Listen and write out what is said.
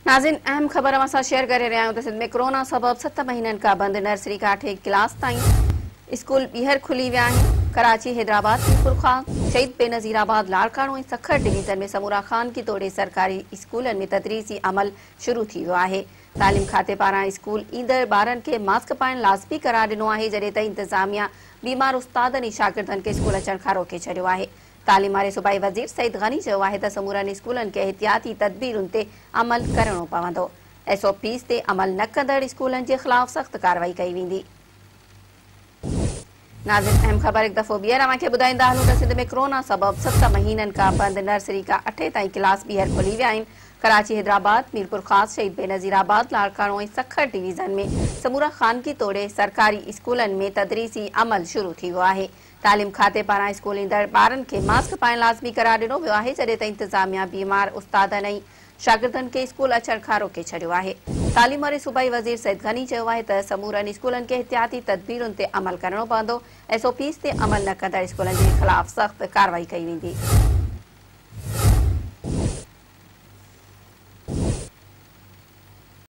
नाज़रीन, अहम ख़बर असां शेयर करे रहिया आहियूं त सिंध में कोरोना सबब 7 महीननि खां बंदि नर्सरी खां 8 क्लास ताईं स्कूल ॿीहर खुली विया आहिनि। कराची, हैदराबाद, मीरपुर खान, शहीद बेनज़ीराबाद, लाड़काणो ऐं सखर डिवीज़न में समूरा खान की तोड़े सरकारी स्कूलनि में तदरीसी अमल शुरू थी वियो आहे। तालीम खाते पारां स्कूल ईंदड़ ॿारनि खे मास्क पाइण लाज़मी करार ॾिनो आहे, जॾहिं त इंतिज़ामिया बीमार उस्तादनि ऐं शागिर्दनि खे स्कूल अचण खां रोके छॾियो आहे। तालीम वारे सूबाई वज़ीर सईद गनी चयो आहे त समूरनि स्कूलनि खे एहतियाती तदबीरुनि ते अमल करणो पवंदो। SOPs ते अमल न कंदड़ स्कूलनि जे ख़िलाफ़ सख़्त कार्रवाई कई वेंदी। नाज़रीन, अहम ख़बर हिकु दफ़ो ॿीहर अव्हांखे ॿुधाईंदा हलूं त सिंध में कोरोना सबब 7 महीननि खां बंदि नर्सरी खां 8 ताईं क्लास ॿीहर खुली विया आहिनि। कराची, हैदराबाद, मीरपुर ख़ास, शहीद बेनज़ीराबाद, लाड़काणो ऐं सखर डिवीज़न में समूरा खानगी तोड़े सरकारी स्कूलनि में तदरीसी अमल शुरू थी वियो आहे। तालीम खाते पारां स्कूल ईंदड़ ॿारनि खे मास्क पाइण लाज़मी करार ॾिनो वियो आहे, जॾहिं त इंतिज़ामिया बीमार उस्तादनि ऐं शागिर्दनि खे स्कूल अचण खां रोके छॾियो आहे। तालीम वारे सूबाई वज़ीर सईद गनी चयो आहे त समूरनि स्कूलनि खे एहतियाती तदबीरुनि ते अमल करणो पवंदो। SOPs ते अमल न कंदड़ स्कूलनि जे ख़िलाफ़ सख़्त कार्रवाई कई वेंदी।